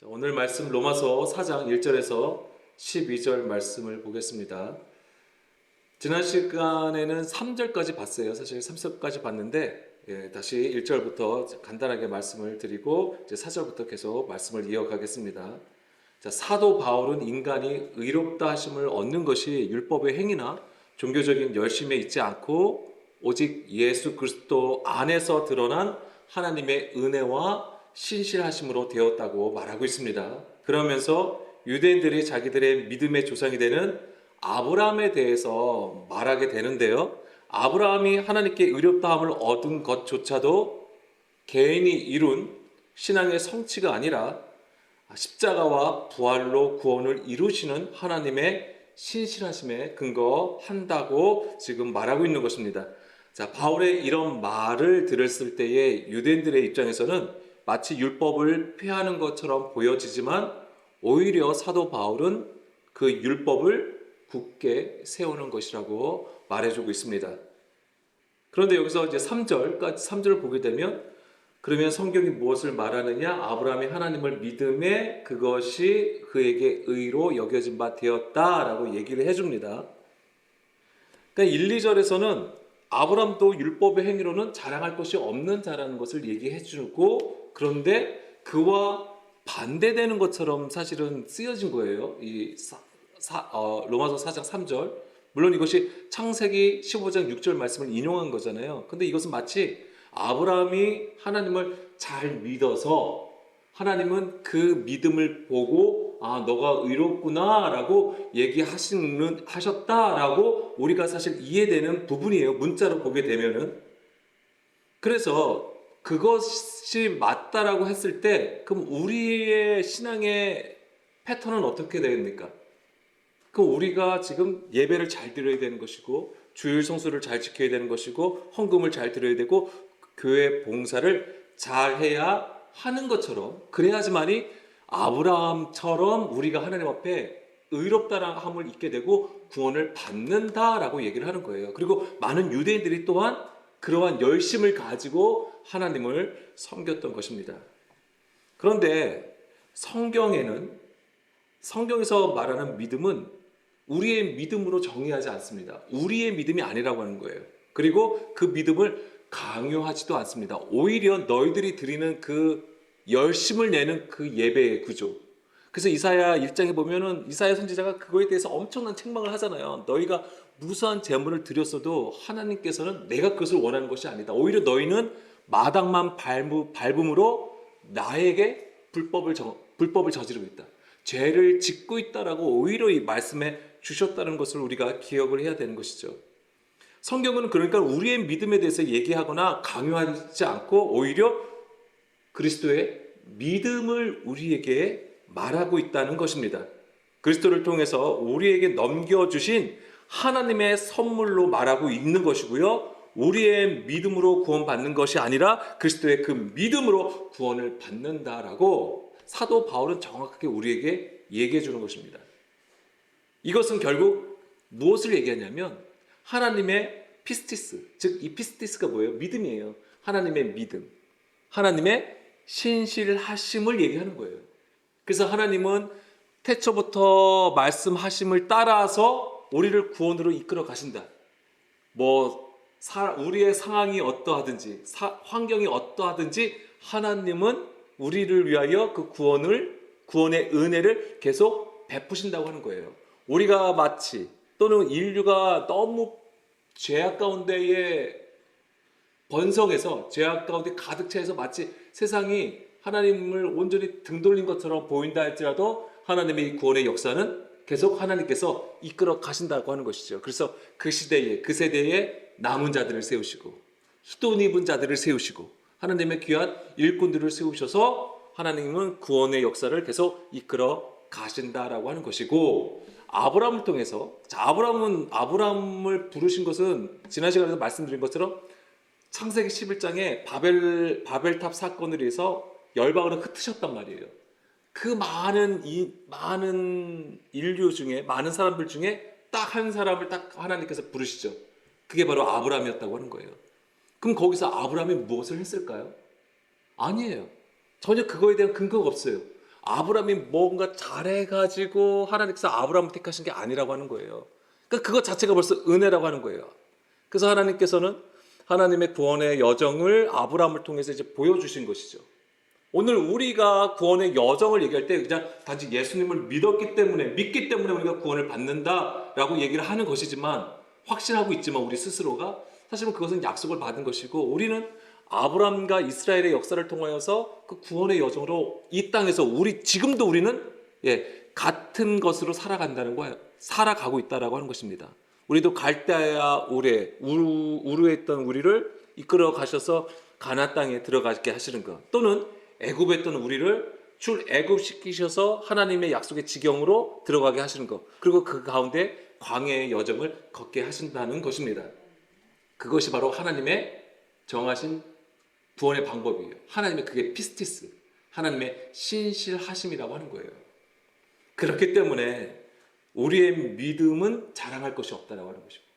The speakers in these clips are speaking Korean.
오늘 말씀 로마서 4장 1절에서 12절 말씀을 보겠습니다. 지난 시간에는 3절까지 봤어요. 사실 3절까지 봤는데 다시 1절부터 간단하게 말씀을 드리고 이제 4절부터 계속 말씀을 이어가겠습니다. 사도 바울은 인간이 의롭다 하심을 얻는 것이 율법의 행위나 종교적인 열심에 있지 않고 오직 예수 그리스도 안에서 드러난 하나님의 은혜와 신실하심으로 되었다고 말하고 있습니다. 그러면서 유대인들이 자기들의 믿음의 조상이 되는 아브라함에 대해서 말하게 되는데요. 아브라함이 하나님께 의롭다함을 얻은 것조차도 개인이 이룬 신앙의 성취가 아니라 십자가와 부활로 구원을 이루시는 하나님의 신실하심에 근거한다고 지금 말하고 있는 것입니다. 바울의 이런 말을 들었을 때의 유대인들의 입장에서는 마치 율법을 폐하는 것처럼 보여지지만 오히려 사도 바울은 그 율법을 굳게 세우는 것이라고 말해주고 있습니다. 그런데 여기서 이제 3절을 보게 되면 그러면 성경이 무엇을 말하느냐? 아브라함이 하나님을 믿음에 그것이 그에게 의로 여겨진 바 되었다라고 얘기를 해줍니다. 그러니까 1, 2절에서는 아브라함도 율법의 행위로는 자랑할 것이 없는 자라는 것을 얘기해주고 그런데 그와 반대되는 것처럼 사실은 쓰여진 거예요. 로마서 4장 3절. 물론 이것이 창세기 15장 6절 말씀을 인용한 거잖아요. 근데 이것은 마치 아브라함이 하나님을 잘 믿어서 하나님은 그 믿음을 보고 너가 의롭구나 라고 얘기하셨다라고 우리가 사실 이해되는 부분이에요. 문자로 보게 되면은. 그래서 그것이 맞다라고 했을 때 그럼 우리의 신앙의 패턴은 어떻게 됩니까? 그럼 우리가 지금 예배를 잘 드려야 되는 것이고 주일 성수를 잘 지켜야 되는 것이고 헌금을 잘 드려야 되고 교회 봉사를 잘 해야 하는 것처럼 그래야지만이 아브라함처럼 우리가 하나님 앞에 의롭다함을 잊게 되고 구원을 받는다라고 얘기를 하는 거예요. 그리고 많은 유대인들이 또한 그러한 열심을 가지고 하나님을 섬겼던 것입니다. 그런데 성경에서 말하는 믿음은 우리의 믿음으로 정의하지 않습니다. 우리의 믿음이 아니라고 하는 거예요. 그리고 그 믿음을 강요하지도 않습니다. 오히려 너희들이 드리는 그 열심을 내는 그 예배의 구조. 그래서 이사야 1장에 보면은 이사야 선지자가 그거에 대해서 엄청난 책망을 하잖아요. 너희가 무수한 제물을 드렸어도 하나님께서는 내가 그것을 원하는 것이 아니다. 오히려 너희는 마당만 밟음으로 나에게 불법을 저지르고 있다. 죄를 짓고 있다라고 오히려 이 말씀에 주셨다는 것을 우리가 기억을 해야 되는 것이죠. 성경은 그러니까 우리의 믿음에 대해서 얘기하거나 강요하지 않고 오히려 그리스도의 믿음을 우리에게 말하고 있다는 것입니다. 그리스도를 통해서 우리에게 넘겨주신 하나님의 선물로 말하고 있는 것이고요. 우리의 믿음으로 구원받는 것이 아니라 그리스도의 그 믿음으로 구원을 받는다라고 사도 바울은 정확하게 우리에게 얘기해 주는 것입니다. 이것은 결국 무엇을 얘기하냐면 하나님의 피스티스, 즉 이 피스티스가 뭐예요? 믿음이에요. 하나님의 믿음, 하나님의 신실하심을 얘기하는 거예요. 그래서 하나님은 태초부터 말씀하심을 따라서 우리를 구원으로 이끌어 가신다. 우리의 상황이 어떠하든지 환경이 어떠하든지 하나님은 우리를 위하여 그 구원의 은혜를 계속 베푸신다고 하는 거예요. 우리가 마치 또는 인류가 너무 죄악 가운데에 번성해서 죄악 가운데 가득 차서 마치 세상이 하나님을 온전히 등 돌린 것처럼 보인다 할지라도 하나님의 구원의 역사는 계속 하나님께서 이끌어 가신다고 하는 것이죠. 그래서 그 세대에 남은 자들을 세우시고 흰옷 입은 자들을 세우시고 하나님의 귀한 일꾼들을 세우셔서 하나님은 구원의 역사를 계속 이끌어 가신다라고 하는 것이고 아브라함을 통해서 아브라함을 부르신 것은 지난 시간에서 말씀드린 것처럼 창세기 11장에 바벨탑 사건을 위해서 열방으로 흩으셨단 말이에요. 그 많은 인류 중에 많은 사람들 중에 딱 한 사람을 딱 하나님께서 부르시죠. 그게 바로 아브라함이었다고 하는 거예요. 그럼 거기서 아브라함이 무엇을 했을까요? 아니에요. 전혀 그거에 대한 근거가 없어요. 아브라함이 뭔가 잘해가지고 하나님께서 아브라함을 택하신 게 아니라고 하는 거예요. 그러니까 그것 자체가 벌써 은혜라고 하는 거예요. 그래서 하나님께서는 하나님의 구원의 여정을 아브라함을 통해서 이제 보여주신 것이죠. 오늘 우리가 구원의 여정을 얘기할 때 그냥 단지 예수님을 믿기 때문에 우리가 구원을 받는다라고 얘기를 하는 것이지만, 확신하고 있지만 우리 스스로가 사실은 그것은 약속을 받은 것이고, 우리는 아브라함과 이스라엘의 역사를 통하여서 그 구원의 여정으로 이 땅에서 지금도 우리는 같은 것으로 살아간다는 거예요. 살아가고 있다라고 하는 것입니다. 우리도 갈대아 우르에 있던 우리를 이끌어 가셔서 가나안 땅에 들어가게 하시는 것, 또는 애굽에 있던 우리를 출애굽시키셔서 하나님의 약속의 지경으로 들어가게 하시는 것, 그리고 그 가운데 광야의 여정을 걷게 하신다는 것입니다. 그것이 바로 하나님의 정하신 구원의 방법이에요. 하나님의 그게 피스티스, 하나님의 신실하심이라고 하는 거예요. 그렇기 때문에 우리의 믿음은 자랑할 것이 없다라고 하는 것입니다.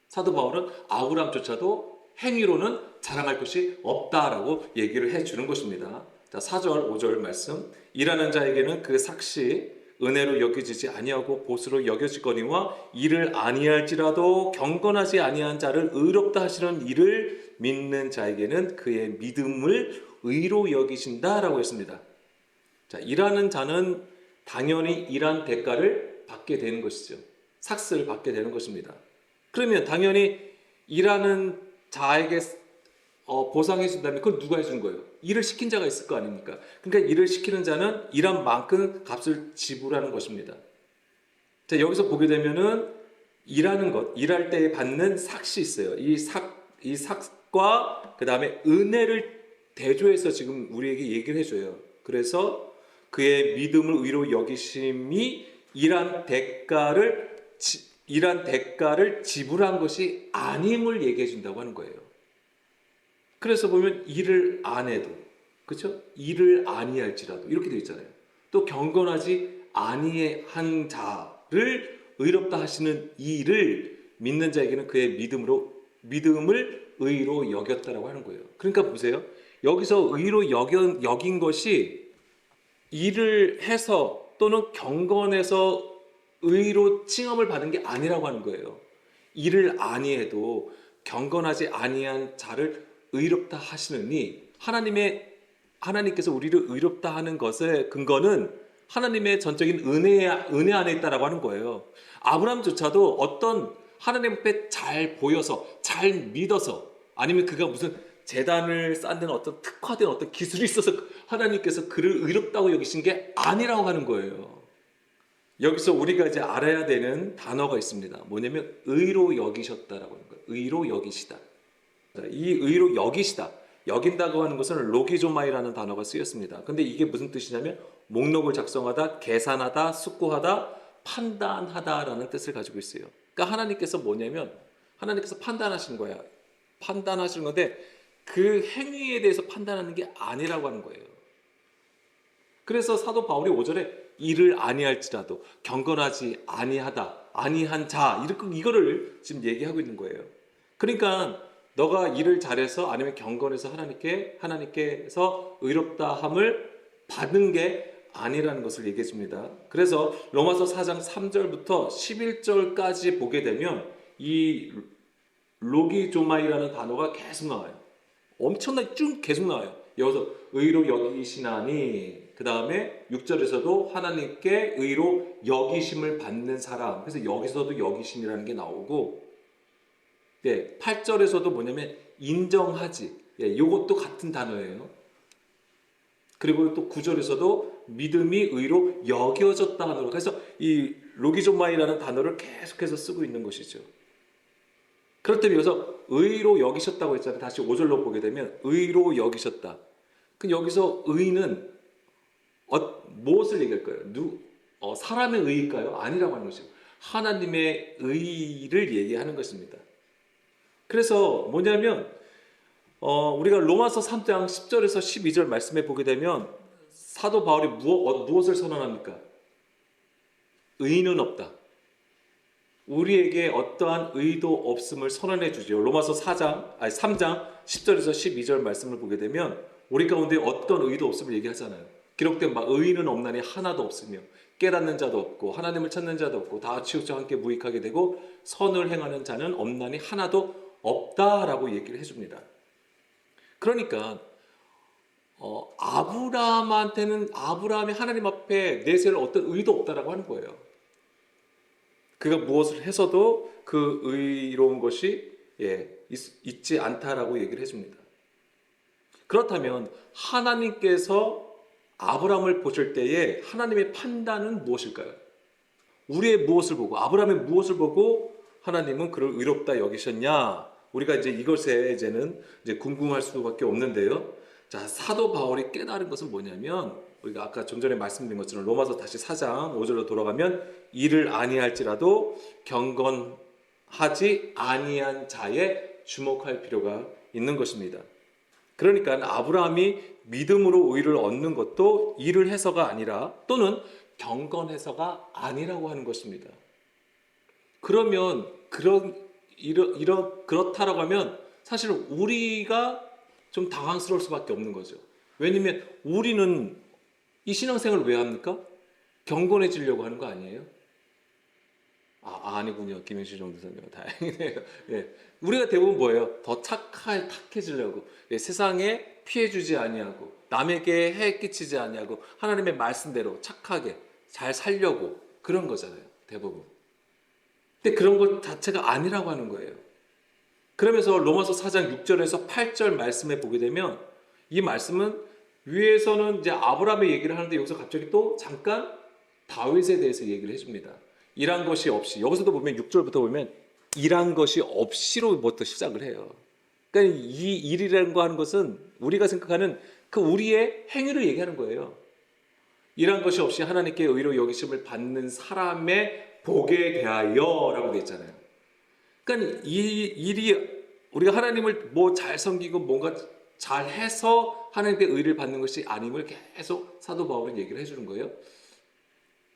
사도 바울은 아브라함조차도 행위로는 자랑할 것이 없다라고 얘기를 해주는 것입니다. 자, 4절 5절 말씀. 일하는 자에게는 그 삭시 은혜로 여겨지지 아니하고 보수로 여겨지거니와 이를 아니할지라도 경건하지 아니한 자를 의롭다 하시는 이를 믿는 자에게는 그의 믿음을 의로 여기신다라고 했습니다. 자, 일하는 자는 당연히 일한 대가를 받게 되는 것이죠. 삭스를 받게 되는 것입니다. 그러면 당연히 일하는 자에게 보상해 준다면 그건 누가 해준 거예요? 일을 시킨 자가 있을 거 아닙니까? 그러니까 일을 시키는 자는 일한 만큼 값을 지불하는 것입니다. 자, 여기서 보게 되면은 일하는 것, 일할 때 받는 삭시 있어요. 이 삭과 그 다음에 은혜를 대조해서 지금 우리에게 얘기를 해줘요. 그래서 그의 믿음을 의로 여기심이 일한 대가를 지불한 것이 아님을 얘기해 준다고 하는 거예요. 그래서 보면 일을 안 해도, 그렇죠? 일을 아니할지라도 이렇게 되어 있잖아요. 또 경건하지 아니한 자를 의롭다 하시는 이를 믿는 자에게는 그의 믿음을 의로 여겼다라고 하는 거예요. 그러니까 보세요. 여기서 의로 여긴 것이 일을 해서 또는 경건해서 의로 칭함을 받은 게 아니라고 하는 거예요. 일을 아니해도 경건하지 아니한 자를 의롭다 하시느니, 하나님께서 우리를 의롭다 하는 것의 근거는 하나님의 전적인 은혜 안에 있다라고 하는 거예요. 아브라함조차도 어떤 하나님 앞에 잘 보여서, 잘 믿어서, 아니면 그가 무슨 재단을 쌓는 어떤 특화된 어떤 기술이 있어서 하나님께서 그를 의롭다고 여기신 게 아니라고 하는 거예요. 여기서 우리가 이제 알아야 되는 단어가 있습니다. 뭐냐면 의로 여기셨다라고 하는 거예요. 의로 여기시다. 이 의로 여긴다고 하는 것은 로기조마이라는 단어가 쓰였습니다. 근데 이게 무슨 뜻이냐면 목록을 작성하다, 계산하다, 숙고하다, 판단하다라는 뜻을 가지고 있어요. 그러니까 하나님께서 뭐냐면 하나님께서 판단하시는 거야. 판단하시는 건데 그 행위에 대해서 판단하는 게 아니라고 하는 거예요. 그래서 사도 바울이 5절에 이를 아니할지라도 경건하지 아니한 자, 이거를 지금 얘기하고 있는 거예요. 그러니까 너가 일을 잘해서 아니면 경건해서 하나님께서 의롭다함을 받은 게 아니라는 것을 얘기해 줍니다. 그래서 로마서 4장 3절부터 11절까지 보게 되면 이 로기조마이라는 단어가 계속 나와요. 엄청나게 쭉 계속 나와요. 여기서 의로 여기시나니, 그 다음에 6절에서도 하나님께 의로 여기심을 받는 사람, 그래서 여기서도 여기심이라는 게 나오고, 8절에서도 뭐냐면 인정하지, 이것도 같은 단어예요. 그리고 또 9절에서도 믿음이 의로 여겨졌다 하는 거. 그래서 이 로기조마이라는 단어를 계속해서 쓰고 있는 것이죠. 그렇다면 여기서 의로 여기셨다고 했잖아요. 다시 5절로 보게 되면 의로 여기셨다. 그 여기서 의는 무엇을 얘기할까요? 사람의 의일까요? 아니라고 하는 것이죠. 하나님의 의를 얘기하는 것입니다. 그래서 뭐냐면 우리가 로마서 3장 10절에서 12절 말씀에 보게 되면 사도 바울이 무엇을 선언합니까? 의는 없다. 우리에게 어떠한 의도 없음을 선언해 주죠. 로마서 3장 10절에서 12절 말씀을 보게 되면 우리 가운데 어떤 의도 없음을 얘기하잖아요. 기록된 바 의인은 없나니 하나도 없으며 깨닫는 자도 없고 하나님을 찾는 자도 없고 다 치우쳐 함께 무익하게 되고 선을 행하는 자는 없나니 하나도 없다라고 얘기를 해줍니다. 그러니까 아브라함이 하나님 앞에 내세울 어떤 의도 없다라고 하는 거예요. 그가 무엇을 해서도 그 의로운 것이 있지 않다라고 얘기를 해줍니다. 그렇다면 하나님께서 아브라함을 보실 때에 하나님의 판단은 무엇일까요? 우리의 무엇을 보고, 아브라함의 무엇을 보고 하나님은 그를 의롭다 여기셨냐? 우리가 이제 이것에 이제는 궁금할 수밖에 없는데요. 자, 사도 바울이 깨달은 것은 뭐냐면, 우리가 아까 좀 전에 말씀드린 것처럼 로마서 다시 4장 5절로 돌아가면 이를 아니할지라도 경건하지 아니한 자에 주목할 필요가 있는 것입니다. 그러니까 아브라함이 믿음으로 의를 얻는 것도 일을 해서가 아니라 또는 경건해서가 아니라고 하는 것입니다. 그러면 그렇다라고 하면 사실 우리가 좀 당황스러울 수밖에 없는 거죠. 왜냐하면 우리는 이 신앙생활을 왜 합니까? 경건해지려고 하는 거 아니에요? 아니군요. 김현실 전도사님. 다행이네요. 예. 우리가 대부분 뭐예요? 더 착해지려고. 세상에 피해주지 아니하고 남에게 해 끼치지 아니하고 하나님의 말씀대로 착하게 잘 살려고 그런 거잖아요. 대부분. 근데 그런 것 자체가 아니라고 하는 거예요. 그러면서 로마서 4장 6절에서 8절 말씀에 보게 되면 이 말씀은 위에서는 이제 아브라함의 얘기를 하는데 여기서 갑자기 또 잠깐 다윗에 대해서 얘기를 해줍니다. 일한 것이 없이, 여기서도 보면 6절부터 보면 일한 것이 없이로부터 시작을 해요. 그러니까 이 일이라는 거 하는 것은 우리가 생각하는 그 우리의 행위를 얘기하는 거예요. 일한 것이 없이 하나님께 의로 여기심을 받는 사람의 복에 대하여라고 되어 있잖아요. 그러니까 이 일이 우리가 하나님을 뭐 잘 섬기고 뭔가 잘 해서 하나님께 의를 받는 것이 아님을 계속 사도 바울은 얘기를 해주는 거예요.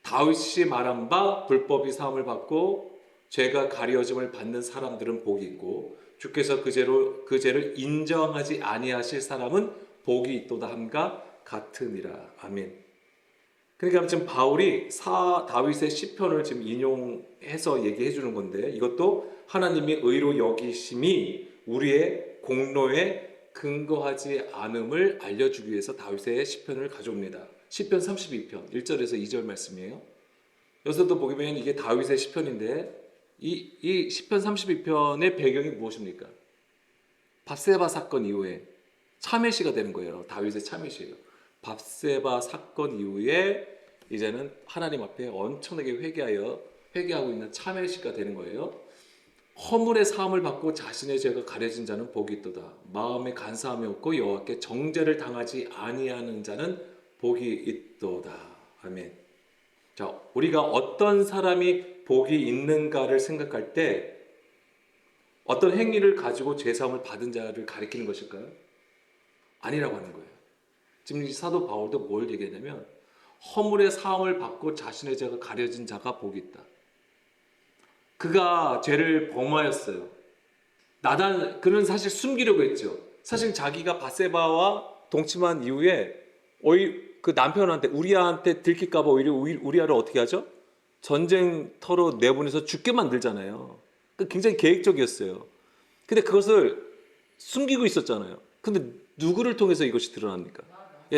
다윗이 말한 바 불법이 사함을 받고 죄가 가려짐을 받는 사람들은 복이 있고 주께서 그 죄를 인정하지 아니하실 사람은 복이 있도다 함과 같으니라. 아멘. 그러니까 지금 바울이 다윗의 시편을 지금 인용해서 얘기해 주는 건데 이것도 하나님이 의로 여기심이 우리의 공로에 근거하지 않음을 알려주기 위해서 다윗의 시편을 가져옵니다. 시편 32편 1절에서 2절 말씀이에요. 여기서도 보면 이게 다윗의 시편인데 이 시편 32편의 배경이 무엇입니까? 밧세바 사건 이후에 참회시가 되는 거예요. 다윗의 참회시예요. 밧세바 사건 이후에 이제는 하나님 앞에 엄청나게 회개하고 있는 참회시가 되는 거예요. 허물의 사함을 받고 자신의 죄가 가려진 자는 복이 있도다. 마음에 간사함이 없고 여호와께 정죄를 당하지 아니하는 자는 복이 있도다. 아멘. 자, 우리가 어떤 사람이 복이 있는가를 생각할 때 어떤 행위를 가지고 죄사함을 받은 자를 가리키는 것일까요? 아니라고 하는 거예요. 지금 사도 바울도 뭘 얘기하냐면 허물의 사함을 받고 자신의 죄가 가려진 자가 복이 있다. 그가 죄를 범하였어요. 그는 사실 숨기려고 했죠. 사실 자기가 밧세바와 동침한 이후에 그 남편한테 우리아한테 들킬까봐 오히려 우리아를 어떻게 하죠? 전쟁터로 내보내서 죽게 만들잖아요. 굉장히 계획적이었어요. 근데 그것을 숨기고 있었잖아요. 근데 누구를 통해서 이것이 드러납니까?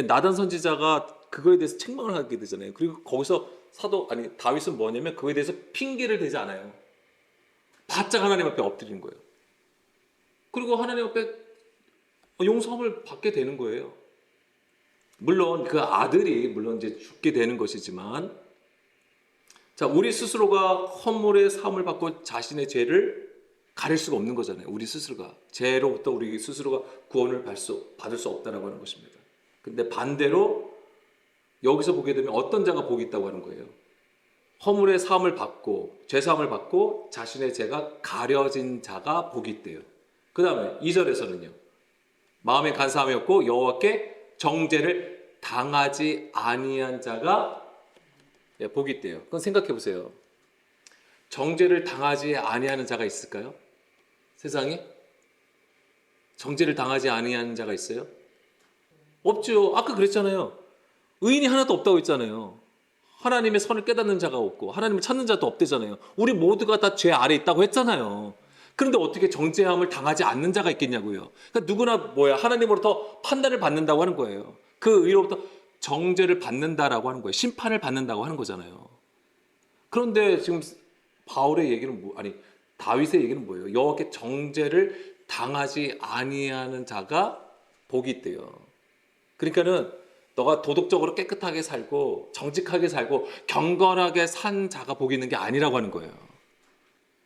나단 선지자가 그거에 대해서 책망을 하게 되잖아요. 그리고 거기서 다윗은 뭐냐면 그거에 대해서 핑계를 대지 않아요. 바짝 하나님 앞에 엎드리는 거예요. 그리고 하나님 앞에 용서함을 받게 되는 거예요. 물론 그 아들이 이제 죽게 되는 것이지만, 자, 우리 스스로가 허물의 사함을 받고 자신의 죄를 가릴 수가 없는 거잖아요. 우리 스스로가 죄로부터 우리 스스로가 구원을 받을 수 없다라고 하는 것입니다. 근데 반대로 여기서 보게 되면 어떤 자가 복이 있다고 하는 거예요. 허물의 사함을 받고 죄 사함을 받고 자신의 죄가 가려진 자가 복이 있대요. 그 다음에 2절에서는요. 마음에 간사함이 없고 여호와께 정죄를 당하지 아니한 자가 복이 있대요. 그건 생각해 보세요. 정죄를 당하지 아니하는 자가 있을까요? 세상에? 정죄를 당하지 아니하는 자가 있어요? 없죠. 아까 그랬잖아요. 의인이 하나도 없다고 했잖아요. 하나님의 선을 깨닫는 자가 없고 하나님을 찾는 자도 없대잖아요. 우리 모두가 다 죄 아래 있다고 했잖아요. 그런데 어떻게 정죄함을 당하지 않는 자가 있겠냐고요. 그러니까 누구나 하나님으로부터 판단을 받는다고 하는 거예요. 그 의로부터 정죄를 받는다라고 하는 거예요. 심판을 받는다고 하는 거잖아요. 그런데 지금 바울의 얘기는 다윗의 얘기는 뭐예요? 여호와께 정죄를 당하지 아니하는 자가 복이 있대요. 그러니까는 너가 도덕적으로 깨끗하게 살고 정직하게 살고 경건하게 산 자가 복이 있는 게 아니라고 하는 거예요.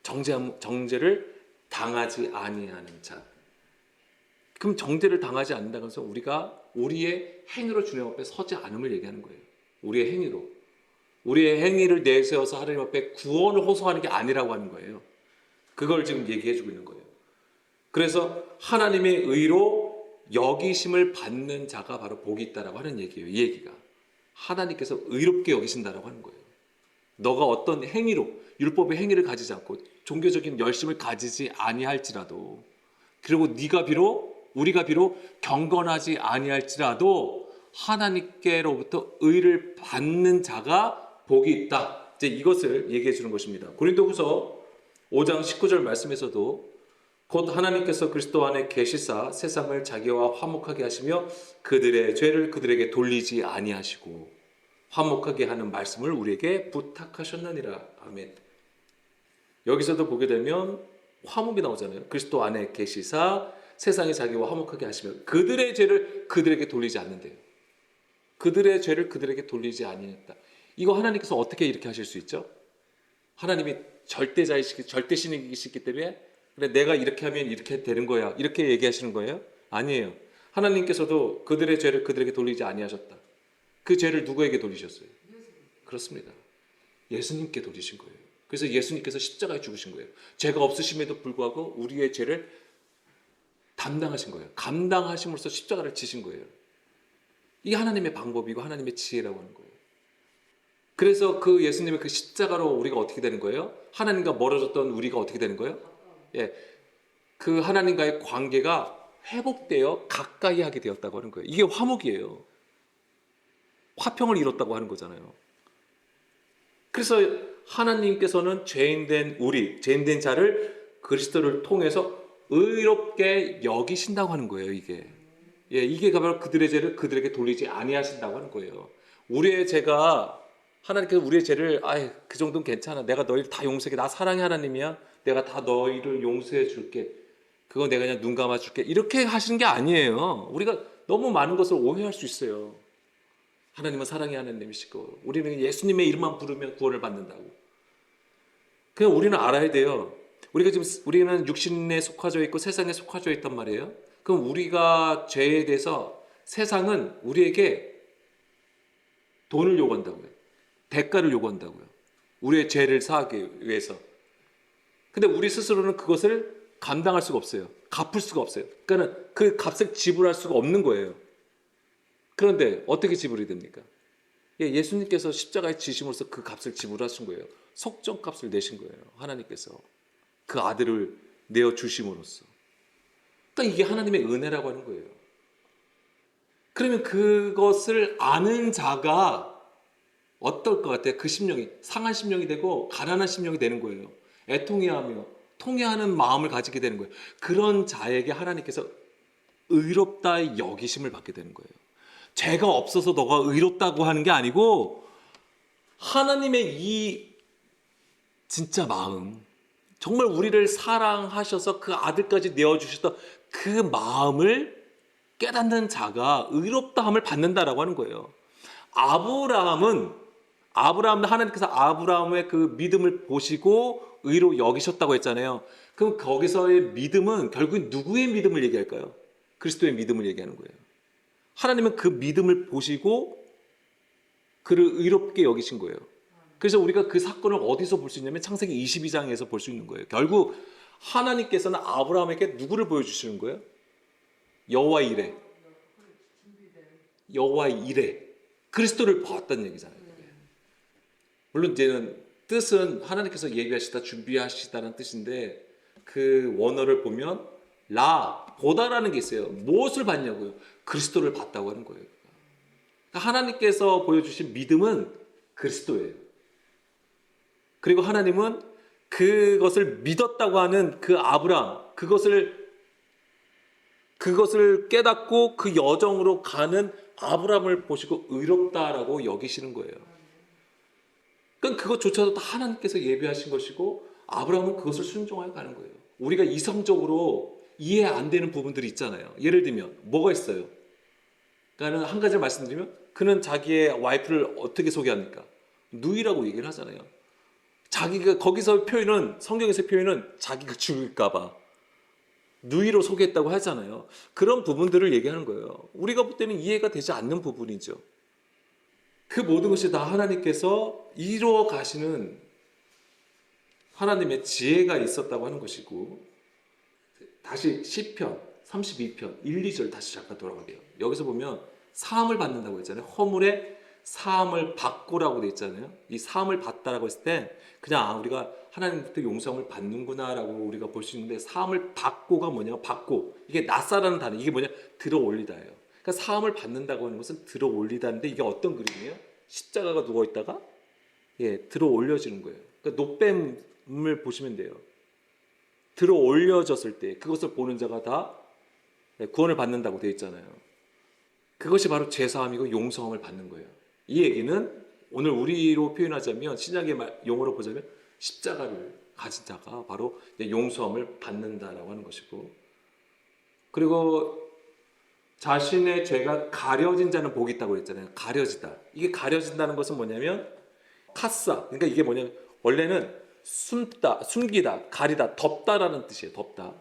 정죄를 당하지 아니하는 자. 그럼 정죄를 당하지 않는다고 해서 우리가 우리의 행위로 주님 앞에 서지 않음을 얘기하는 거예요. 우리의 행위로. 우리의 행위를 내세워서 하나님 앞에 구원을 호소하는 게 아니라고 하는 거예요. 그걸 지금 얘기해 주고 있는 거예요. 그래서 하나님의 의로 여기심을 받는 자가 바로 복이 있다라고 하는 얘기예요. 이 얘기가. 하나님께서 의롭게 여기신다라고 하는 거예요. 너가 어떤 행위로 율법의 행위를 가지지 않고 종교적인 열심을 가지지 아니할지라도 그리고 우리가 비록 경건하지 아니할지라도 하나님께로부터 의를 받는 자가 복이 있다. 이제 이것을 얘기해 주는 것입니다. 고린도후서 5장 19절 말씀에서도 곧 하나님께서 그리스도 안에 계시사 세상을 자기와 화목하게 하시며 그들의 죄를 그들에게 돌리지 아니하시고 화목하게 하는 말씀을 우리에게 부탁하셨느니라. 아멘. 여기서도 보게 되면 화목이 나오잖아요. 그리스도 안에 계시사 세상이 자기와 화목하게 하시며 그들의 죄를 그들에게 돌리지 않는데요. 그들의 죄를 그들에게 돌리지 아니했다. 이거 하나님께서 어떻게 이렇게 하실 수 있죠? 하나님이 절대신이시기 때문에 그래 내가 이렇게 하면 이렇게 되는 거야. 이렇게 얘기하시는 거예요? 아니에요. 하나님께서도 그들의 죄를 그들에게 돌리지 아니하셨다. 그 죄를 누구에게 돌리셨어요? 그렇습니다. 예수님께 돌리신 거예요. 그래서 예수님께서 십자가에 죽으신 거예요. 죄가 없으심에도 불구하고 우리의 죄를 담당하신 거예요. 감당하심으로써 십자가를 지신 거예요. 이게 하나님의 방법이고 하나님의 지혜라고 하는 거예요. 그래서 그 예수님의 그 십자가로 우리가 어떻게 되는 거예요? 하나님과 멀어졌던 우리가 어떻게 되는 거예요? 그 하나님과의 관계가 회복되어 가까이 하게 되었다고 하는 거예요. 이게 화목이에요. 화평을 이뤘다고 하는 거잖아요. 그래서 하나님께서는 죄인된 자를 그리스도를 통해서 의롭게 여기신다고 하는 거예요. 이게 바로 그들의 죄를 그들에게 돌리지 아니하신다고 하는 거예요. 우리의 죄가 하나님께서 우리의 죄를 그 정도는 괜찮아. 내가 너희를 다 용서해. 나 사랑의 하나님이야. 내가 다 너희를 용서해 줄게. 그거 내가 그냥 눈 감아 줄게. 이렇게 하시는 게 아니에요. 우리가 너무 많은 것을 오해할 수 있어요. 하나님은 사랑의 하나님이시고 우리는 예수님의 이름만 부르면 구원을 받는다고. 그냥 우리는 알아야 돼요. 우리는 육신에 속하져 있고 세상에 속하져 있단 말이에요. 그럼 우리가 죄에 대해서 세상은 우리에게 돈을 요구한다고요. 대가를 요구한다고요. 우리의 죄를 사하기 위해서. 근데 우리 스스로는 그것을 감당할 수가 없어요. 갚을 수가 없어요. 그러니까 그 값을 지불할 수가 없는 거예요. 그런데 어떻게 지불이 됩니까? 예수님께서 십자가에 지심으로써 그 값을 지불하신 거예요. 속정값을 내신 거예요. 하나님께서 그 아들을 내어 주심으로써. 그러니까 이게 하나님의 은혜라고 하는 거예요. 그러면 그것을 아는 자가 어떨 것 같아요? 그 심령이 상한 심령이 되고 가난한 심령이 되는 거예요. 애통해하며 통회하는 마음을 가지게 되는 거예요. 그런 자에게 하나님께서 의롭다 여기심을 받게 되는 거예요. 죄가 없어서 너가 의롭다고 하는 게 아니고 하나님의 이 진짜 마음, 정말 우리를 사랑하셔서 그 아들까지 내어주셨던 그 마음을 깨닫는 자가 의롭다함을 받는다라고 하는 거예요. 하나님께서 아브라함의 그 믿음을 보시고 의로 여기셨다고 했잖아요. 그럼 거기서의 믿음은 결국 누구의 믿음을 얘기할까요? 그리스도의 믿음을 얘기하는 거예요. 하나님은 그 믿음을 보시고 그를 의롭게 여기신 거예요. 그래서 우리가 그 사건을 어디서 볼 수 있냐면 창세기 22장에서 볼 수 있는 거예요. 결국 하나님께서는 아브라함에게 누구를 보여주시는 거예요? 여호와의 이레. 그리스도를 보았다는 얘기잖아요. 물론 이제는 뜻은 하나님께서 예비하시다, 준비하시다는 뜻인데 그 원어를 보면 보다라는 게 있어요. 무엇을 봤냐고요? 그리스도를 봤다고 하는 거예요. 하나님께서 보여주신 믿음은 그리스도예요. 그리고 하나님은 그것을 믿었다고 하는 그 아브라함, 그것을 깨닫고 그 여정으로 가는 아브라함을 보시고 의롭다라고 여기시는 거예요. 그러니까 그것조차도 다 하나님께서 예비하신 것이고 아브라함은 그것을 순종하여 가는 거예요. 우리가 이성적으로 이해 안 되는 부분들이 있잖아요. 예를 들면 뭐가 있어요? 그러니까 한 가지를 말씀드리면 그는 자기의 와이프를 어떻게 소개합니까? 누이라고 얘기를 하잖아요. 자기가 거기서 표현은 성경에서 표현은 자기가 죽을까 봐 누이로 소개했다고 하잖아요. 그런 부분들을 얘기하는 거예요. 우리가 볼 때는 이해가 되지 않는 부분이죠. 그 모든 것이 다 하나님께서 이루어 가시는 하나님의 지혜가 있었다고 하는 것이고, 다시 시편 32편 1, 2절 다시 잠깐 돌아가게요. 여기서 보면 사함을 받는다고 했잖아요. 허물에 사함을 받고라고 돼 있잖아요. 이 사함을 받다라고 했을 때 그냥 우리가 하나님부터 용서함을 받는구나라고 우리가 볼 수 있는데, 사함을 받고가 뭐냐? 받고, 이게 낫사라는 단어, 이게 뭐냐? 들어 올리다예요. 그러니까 사함을 받는다고 하는 것은 들어 올리다인데, 이게 어떤 그림이에요? 십자가가 누워 있다가 들어 올려지는 거예요. 그러니까 노뱀을 보시면 돼요. 들어 올려졌을 때 그것을 보는 자가 다 구원을 받는다고 되어 있잖아요. 그것이 바로 제사함이고 용서함을 받는 거예요. 이 얘기는 오늘 우리로 표현하자면, 신약의 용어로 보자면 십자가를 가진 자가 바로 용서함을 받는다라고 하는 것이고, 그리고 자신의 죄가 가려진 자는 복이 있다고 그랬잖아요. 가려지다. 이게 가려진다는 것은 뭐냐면 카사. 그러니까 이게 뭐냐면 원래는 숨다, 숨기다, 가리다, 덮다라는 뜻이에요. 덮다.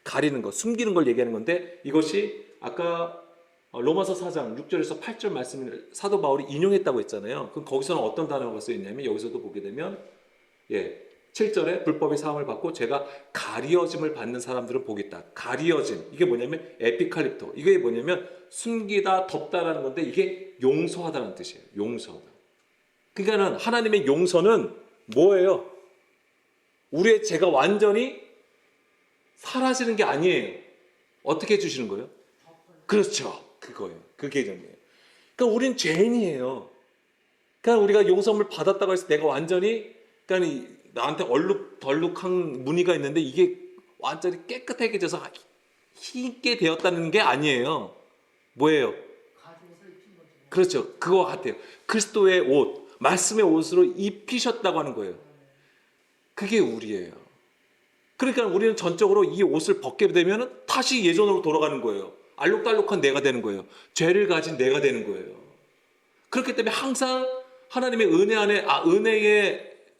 가리는 것, 숨기는 걸 얘기하는 건데, 이것이 아까 로마서 4장 6절에서 8절 말씀을 사도 바울이 인용했다고 했잖아요. 그럼 거기서는 어떤 단어가 쓰여있냐면, 여기서도 보게 되면 7절에 불법의 사함을 받고 죄가 가리어짐을 받는 사람들은 복이 있다. 가리어짐, 이게 뭐냐면 에피칼립토, 이게 뭐냐면 숨기다, 덮다라는 건데, 이게 용서하다는 뜻이에요. 용서하다. 그러니까 하나님의 용서는 뭐예요? 우리의 죄가 완전히 사라지는 게 아니에요. 어떻게 해주시는 거예요? 그렇죠. 그거예요. 그 개념이에요. 그러니까 우린 죄인이에요. 그러니까 우리가 용서함을 받았다고 해서 내가 완전히, 그러니까 나한테 얼룩덜룩한 무늬가 있는데 이게 완전히 깨끗해져서 희게 되었다는 게 아니에요. 뭐예요? 그렇죠. 그거 같아요. 그리스도의 옷, 말씀의 옷으로 입히셨다고 하는 거예요. 그게 우리예요. 그러니까 우리는 전적으로 이 옷을 벗게 되면 다시 예전으로 돌아가는 거예요. 알록달록한 내가 되는 거예요. 죄를 가진 내가 되는 거예요. 그렇기 때문에 항상 하나님의 은혜 안에,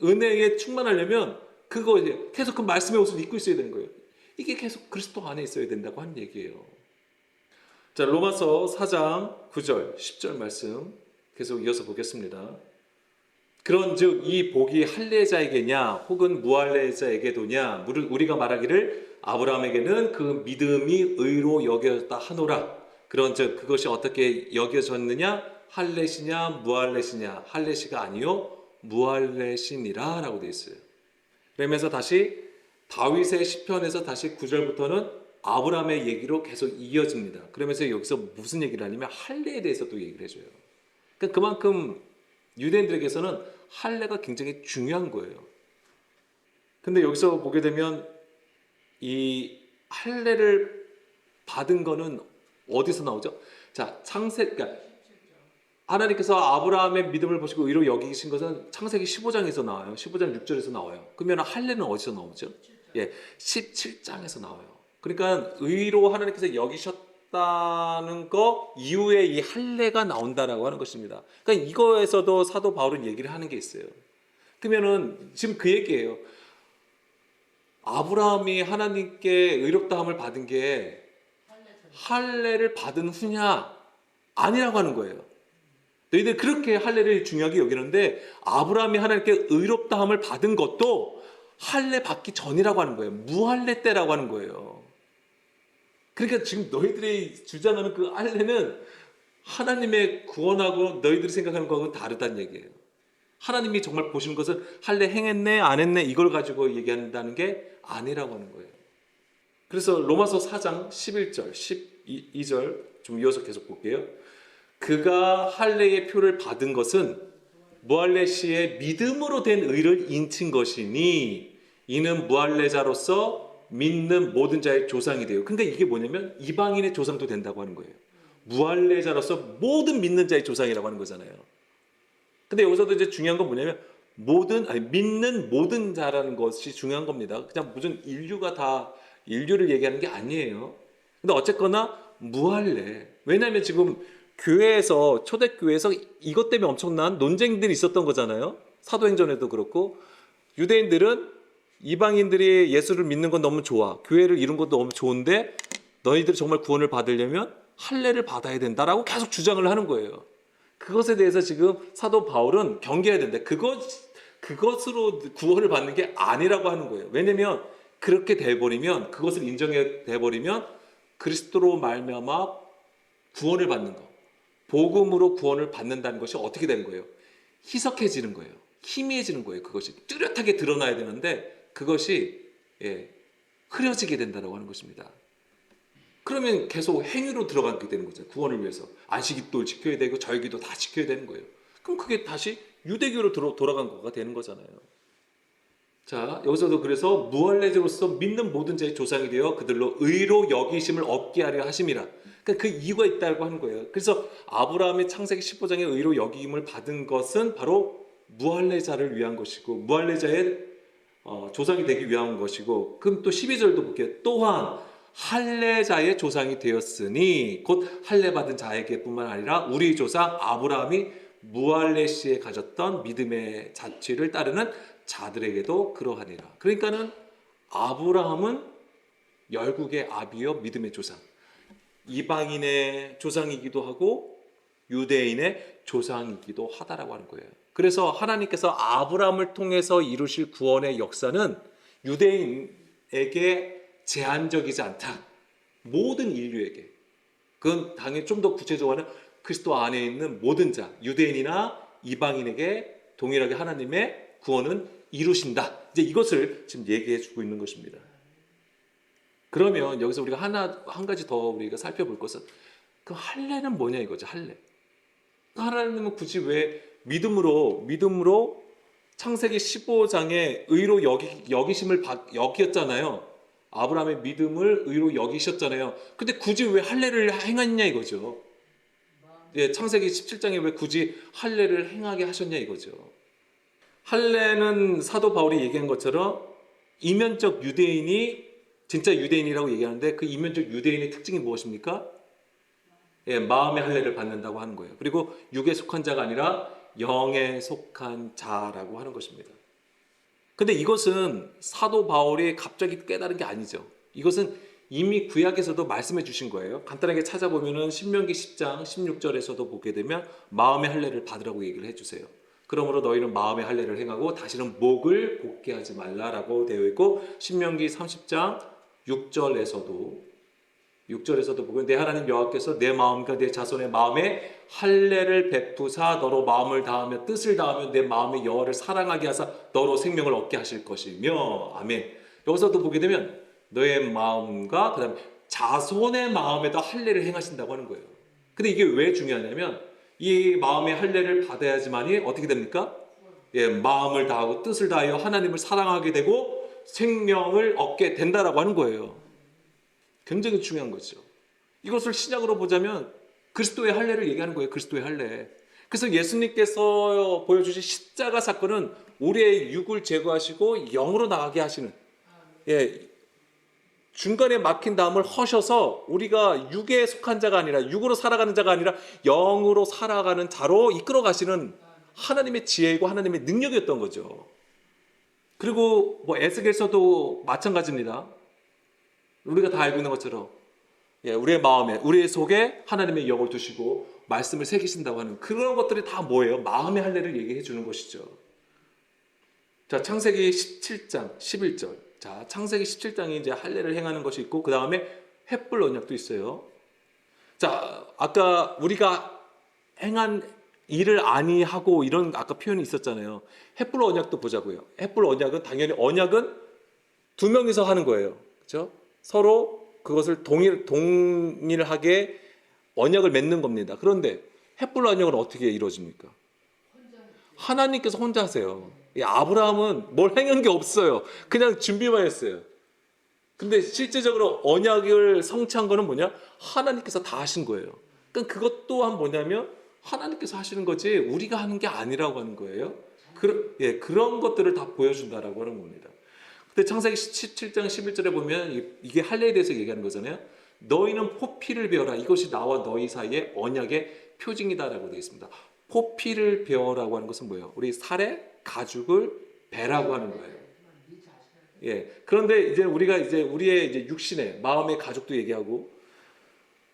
은혜에 충만하려면 그거 이제 계속 그 말씀의 옷을 입고 있어야 되는 거예요. 이게 계속 그리스도 안에 있어야 된다고 하는 얘기예요. 자, 로마서 4장 9절, 10절 말씀 계속 이어서 보겠습니다. 그런즉 이 복이 할례자에게냐 혹은 무할례자에게도냐, 우리가 말하기를 아브라함에게는 그 믿음이 의로 여겨졌다 하노라. 그런즉 그것이 어떻게 여겨졌느냐? 할례시냐 무할례시냐? 할례시가 아니요 무할례시니라 라고 되어 있어요. 그러면서 다시 다윗의 시편에서 다시 9절부터는 아브라함의 얘기로 계속 이어집니다. 그러면서 여기서 무슨 얘기를 하냐면 할례에 대해서 또 얘기를 해줘요. 그러니까 그만큼 유대인들에게서는 할례가 굉장히 중요한 거예요. 근데 여기서 보게 되면 이 할례를 받은 거는 어디서 나오죠? 자, 그러니까 하나님께서 아브라함의 믿음을 보시고 의로 여기신 것은 창세기 15장에서 나와요. 15장 6절에서 나와요. 그러면 할례는 어디서 나오죠? 17장에서 나와요. 그러니까 의로 하나님께서 여기셨다는 거 이후에 이 할례가 나온다라고 하는 것입니다. 그러니까 이거에서도 사도 바울은 얘기를 하는 게 있어요. 그러면은 지금 그 얘기예요. 아브라함이 하나님께 의롭다함을 받은 게 할례를 받은 후냐? 아니라고 하는 거예요. 너희들 그렇게 할례를 중요하게 여기는데 아브라함이 하나님께 의롭다함을 받은 것도 할례 받기 전이라고 하는 거예요. 무할례 때라고 하는 거예요. 그러니까 지금 너희들이 주장하는 그 할례는 하나님의 구원하고 너희들이 생각하는 거하고는 다르다는 얘기예요. 하나님이 정말 보시는 것은 할례 행했네 안 했네 이걸 가지고 얘기한다는 게 아니라고 하는 거예요. 그래서 로마서 4장 11절 12절 좀 이어서 계속 볼게요. 그가 할례의 표를 받은 것은 무할레 씨의 믿음으로 된 의를 인친 것이니 이는 무할레자로서 믿는 모든 자의 조상이 돼요. 그러니까 이게 뭐냐면 이방인의 조상도 된다고 하는 거예요. 무할레자로서 모든 믿는 자의 조상이라고 하는 거잖아요. 근데 여기서도 이제 중요한 건 뭐냐면 믿는 모든 자라는 것이 중요한 겁니다. 그냥 무슨 인류가 다 인류를 얘기하는 게 아니에요. 근데 어쨌거나 무할레. 왜냐하면 지금 교회에서 초대교회에서 이것 때문에 엄청난 논쟁들이 있었던 거잖아요. 사도행전에도 그렇고 유대인들은 이방인들이 예수를 믿는 건 너무 좋아. 교회를 이룬 것도 너무 좋은데 너희들이 정말 구원을 받으려면 할례를 받아야 된다라고 계속 주장을 하는 거예요. 그것에 대해서 지금 사도 바울은 경계해야 된다. 그것으로 구원을 받는 게 아니라고 하는 거예요. 왜냐하면 그렇게 돼버리면 그것을 인정해 돼버리면 그리스도로 말미암아 구원을 받는 거, 복음으로 구원을 받는다는 것이 어떻게 되는 거예요? 희석해지는 거예요. 희미해지는 거예요. 그것이 뚜렷하게 드러나야 되는데 그것이 흐려지게 된다고 하는 것입니다. 그러면 계속 행위로 들어가게 되는 거죠. 구원을 위해서 안식일도 지켜야 되고 절기도 다 지켜야 되는 거예요. 그럼 그게 다시 유대교로 돌아간 거가 되는 거잖아요. 자, 여기서도 그래서 무할례자로서 믿는 모든 자의 조상이 되어 그들로 의로 여기심을 얻게 하려 하심이라. 그러니까 그 이유가 있다고 하는 거예요. 그래서 아브라함의 창세기 15장의 의로 여김을 받은 것은 바로 무할례자를 위한 것이고 무할례자의 조상이 되기 위한 것이고, 그럼 또 12절도 볼게요. 또한 할례자의 조상이 되었으니 곧 할례 받은 자에게뿐만 아니라 우리 조상 아브라함이 무할레 씨에 가졌던 믿음의 자취를 따르는 자들에게도 그러하니라. 그러니까는 아브라함은 열국의 아비여 믿음의 조상, 이방인의 조상이기도 하고 유대인의 조상이기도 하다라고 하는 거예요. 그래서 하나님께서 아브라함을 통해서 이루실 구원의 역사는 유대인에게 제한적이지 않다. 모든 인류에게. 그건 당연히 좀 더 구체적으로 하면 그리스도 안에 있는 모든 자, 유대인이나 이방인에게 동일하게 하나님의 구원은 이루신다. 이제 이것을 지금 얘기해 주고 있는 것입니다. 그러면 여기서 우리가 한 가지 더 우리가 살펴볼 것은 그 할례는 뭐냐 이거죠. 할례. 하나님은 굳이 왜 믿음으로 창세기 15장에 의로 여기심을 여겼잖아요. 아브라함의 믿음을 의로 여기셨잖아요. 근데 굳이 왜 할례를 행했냐 이거죠. 창세기 17장에 왜 굳이 할례를 행하게 하셨냐 이거죠. 할례는 사도 바울이 얘기한 것처럼 이면적 유대인이 진짜 유대인이라고 얘기하는데 그 이면적 유대인의 특징이 무엇입니까? 마음의 할례를 받는다고 하는 거예요. 그리고 육에 속한 자가 아니라 영에 속한 자라고 하는 것입니다. 근데 이것은 사도 바울이 갑자기 깨달은 게 아니죠. 이것은 이미 구약에서도 말씀해 주신 거예요. 간단하게 찾아보면은 신명기 10장 16절에서도 보게 되면 마음의 할례를 받으라고 얘기를 해주세요. 그러므로 너희는 마음의 할례를 행하고 다시는 목을 곱게 하지 말라라고 되어 있고, 신명기 30장 6절에서도 보면 내 하나님 여호와께서 내 마음과 내 자손의 마음에 할례를 베푸사 너로 마음을 다하며 뜻을 다하며 내 마음의 여호와를 사랑하게 하사 너로 생명을 얻게 하실 것이며. 아멘. 여기서도 보게 되면 너의 마음과 그다음에 자손의 마음에다 할례를 행하신다고 하는 거예요. 근데 이게 왜 중요하냐면 이 마음의 할례를 받아야지만이 어떻게 됩니까? 마음을 다하고 뜻을 다하여 하나님을 사랑하게 되고 생명을 얻게 된다라고 하는 거예요. 굉장히 중요한 거죠. 이것을 신약으로 보자면 그리스도의 할례를 얘기하는 거예요. 그리스도의 할례. 그래서 예수님께서 보여주신 십자가 사건은 우리의 육을 제거하시고 영으로 나가게 하시는, 중간에 막힌 담을 허셔서 우리가 육에 속한 자가 아니라 육으로 살아가는 자가 아니라 영으로 살아가는 자로 이끌어 가시는 하나님의 지혜이고 하나님의 능력이었던 거죠. 그리고 에스겔서도 마찬가지입니다. 우리가 다 알고 있는 것처럼 우리의 마음에, 우리의 속에 하나님의 영을 두시고 말씀을 새기신다고 하는 그런 것들이 다 뭐예요? 마음의 할례를 얘기해 주는 것이죠. 자, 창세기 17장 11절. 자, 창세기 17장이 이제 할례를 행하는 것이 있고 그 다음에 횃불 언약도 있어요. 자, 아까 우리가 행한 일을 아니하고 이런 아까 표현이 있었잖아요. 횃불 언약도 보자고요. 횃불 언약은 당연히 언약은 두 명이서 하는 거예요. 그렇죠? 서로 그것을 동일하게 언약을 맺는 겁니다. 그런데 헷불로 언약은 어떻게 이루어집니까? 하나님께서 혼자 하세요. 이 아브라함은 뭘 행한 게 없어요. 그냥 준비만 했어요. 근데 실제적으로 언약을 성취한 거는 뭐냐? 하나님께서 다 하신 거예요. 그러니까 그것 또한 뭐냐면 하나님께서 하시는 거지 우리가 하는 게 아니라고 하는 거예요. 그런 것들을 다 보여준다라고 하는 겁니다. 근데 창세기 17장 11절에 보면 이게 할례에 대해서 얘기하는 거잖아요. 너희는 포피를 베어라. 이것이 나와 너희 사이의 언약의 표징이다라고 되어 있습니다. 포피를 베어라고 하는 것은 뭐예요? 우리 살의 가죽을 베라고 하는 거예요. 그런데 이제 우리가 이제 우리의 이제 육신의 마음의 가죽도 얘기하고